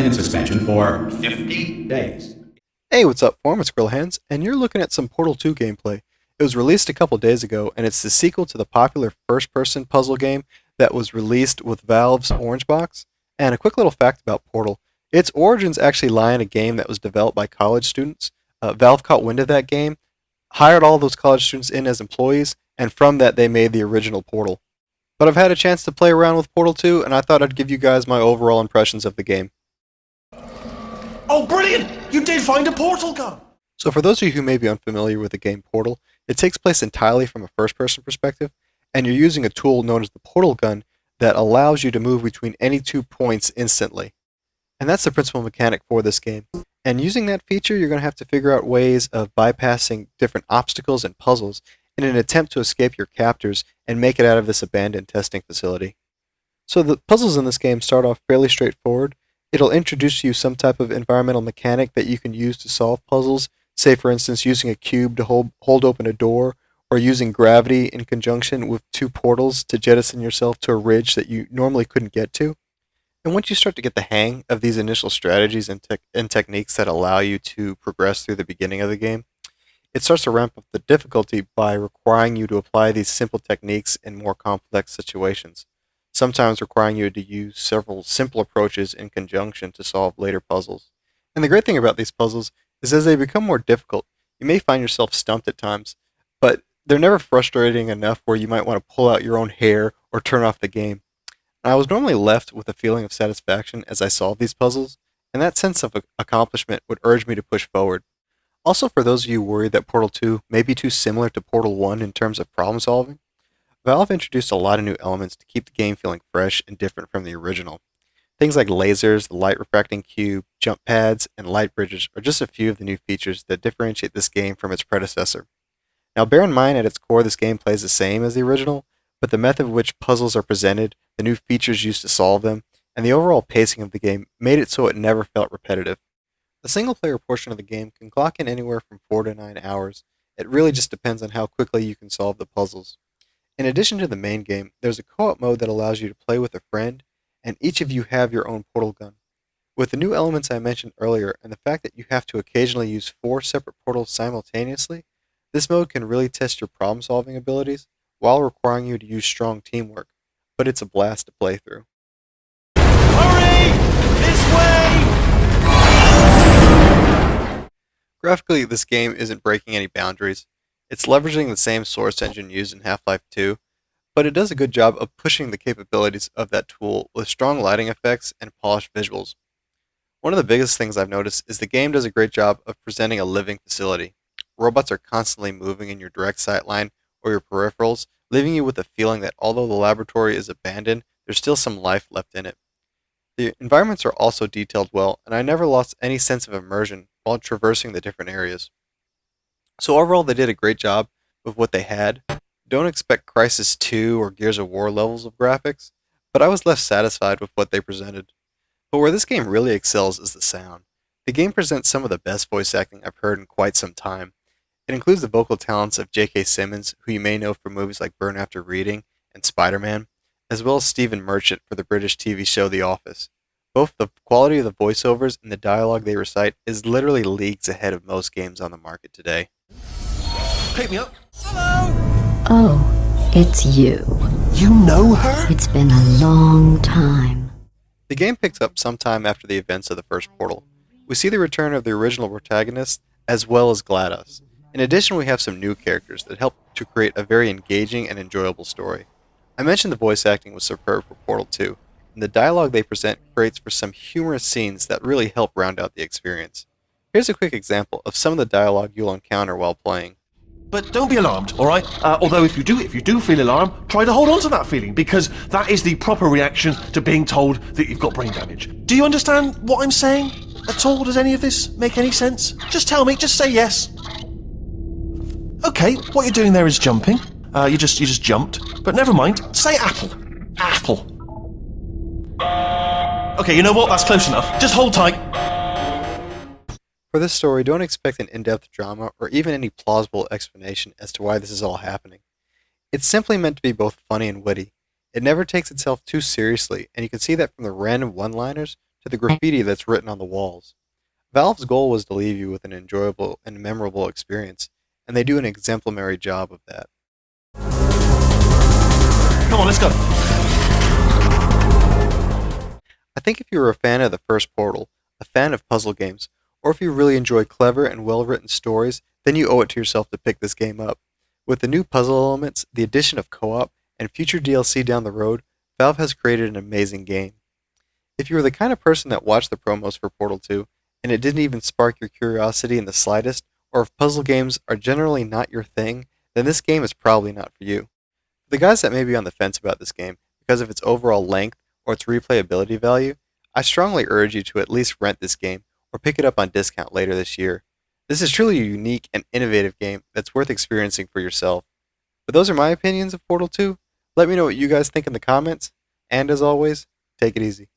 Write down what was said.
in suspension for 50 days. Hey, what's up, forum? It's Grillhands, and you're looking at some Portal 2 gameplay. It was released a couple days ago, and it's the sequel to the popular first-person puzzle game that was released with Valve's Orange Box. And a quick little fact about Portal. Its origins actually lie in a game that was developed by college students. Valve caught wind of that game, hired all those college students in as employees, and from that they made the original Portal. But I've had a chance to play around with Portal 2, and I thought I'd give you guys my overall impressions of the game. Oh, brilliant! You did find a portal gun! So for those of you who may be unfamiliar with the game Portal, it takes place entirely from a first-person perspective, and you're using a tool known as the portal gun that allows you to move between any 2 points instantly. And that's the principal mechanic for this game. And using that feature, you're going to have to figure out ways of bypassing different obstacles and puzzles in an attempt to escape your captors and make it out of this abandoned testing facility. So the puzzles in this game start off fairly straightforward. It'll introduce you some type of environmental mechanic that you can use to solve puzzles, say for instance using a cube to hold open a door, or using gravity in conjunction with 2 portals to jettison yourself to a ridge that you normally couldn't get to. And once you start to get the hang of these initial strategies and techniques that allow you to progress through the beginning of the game, it starts to ramp up the difficulty by requiring you to apply these simple techniques in more complex situations, sometimes requiring you to use several simple approaches in conjunction to solve later puzzles. And the great thing about these puzzles is as they become more difficult, you may find yourself stumped at times, but they're never frustrating enough where you might want to pull out your own hair or turn off the game. And I was normally left with a feeling of satisfaction as I solved these puzzles, and that sense of accomplishment would urge me to push forward. Also, for those of you worried that Portal 2 may be too similar to Portal 1 in terms of problem solving, Valve introduced a lot of new elements to keep the game feeling fresh and different from the original. Things like lasers, the light refracting cube, jump pads, and light bridges are just a few of the new features that differentiate this game from its predecessor. Now bear in mind at its core this game plays the same as the original, but the method in which puzzles are presented, the new features used to solve them, and the overall pacing of the game made it so it never felt repetitive. The single-player portion of the game can clock in anywhere from 4 to 9 hours. It really just depends on how quickly you can solve the puzzles. In addition to the main game, there's a co-op mode that allows you to play with a friend, and each of you have your own portal gun. With the new elements I mentioned earlier, and the fact that you have to occasionally use 4 separate portals simultaneously, this mode can really test your problem-solving abilities while requiring you to use strong teamwork, but it's a blast to play through. Hurry! This way! Graphically, this game isn't breaking any boundaries. It's leveraging the same source engine used in Half-Life 2, but it does a good job of pushing the capabilities of that tool with strong lighting effects and polished visuals. One of the biggest things I've noticed is the game does a great job of presenting a living facility. Robots are constantly moving in your direct sightline or your peripherals, leaving you with the feeling that although the laboratory is abandoned, there's still some life left in it. The environments are also detailed well, and I never lost any sense of immersion while traversing the different areas. So overall, they did a great job with what they had. Don't expect Crysis 2 or Gears of War levels of graphics, but I was left satisfied with what they presented. But where this game really excels is the sound. The game presents some of the best voice acting I've heard in quite some time. It includes the vocal talents of J.K. Simmons, who you may know from movies like Burn After Reading and Spider-Man, as well as Stephen Merchant for the British TV show The Office. Both the quality of the voiceovers and the dialogue they recite is literally leagues ahead of most games on the market today. Pick me up. Hello! Oh, it's you. You know her? It's been a long time. The game picks up sometime after the events of the first Portal. We see the return of the original protagonist, as well as GLaDOS. In addition, we have some new characters that help to create a very engaging and enjoyable story. I mentioned the voice acting was superb for Portal 2, and the dialogue they present creates for some humorous scenes that really help round out the experience. Here's a quick example of some of the dialogue you'll encounter while playing. But don't be alarmed, alright? Although if you do feel alarmed, try to hold on to that feeling, because that is the proper reaction to being told that you've got brain damage. Do you understand what I'm saying at all? Does any of this make any sense? Just tell me, just say yes. Okay, what you're doing there is jumping. You just jumped. But never mind, say apple. Apple. Okay, you know what? That's close enough. Just hold tight. For this story, don't expect an in-depth drama or even any plausible explanation as to why this is all happening. It's simply meant to be both funny and witty. It never takes itself too seriously, and you can see that from the random one-liners to to the graffiti that's written on the walls. Valve's goal was to leave you with an enjoyable and memorable experience, and they do an exemplary job of that. Come on, let's go. I think if you were a fan of the first Portal, a fan of puzzle games, or if you really enjoy clever and well-written stories, then you owe it to yourself to pick this game up. With the new puzzle elements, the addition of co-op, and future DLC down the road, Valve has created an amazing game. If you are the kind of person that watched the promos for Portal 2, and it didn't even spark your curiosity in the slightest, or if puzzle games are generally not your thing, then this game is probably not for you. For the guys that may be on the fence about this game because of its overall length or its replayability value, I strongly urge you to at least rent this game or pick it up on discount later this year. This is truly a unique and innovative game that's worth experiencing for yourself. But those are my opinions of Portal 2. Let me know what you guys think in the comments, and as always, take it easy.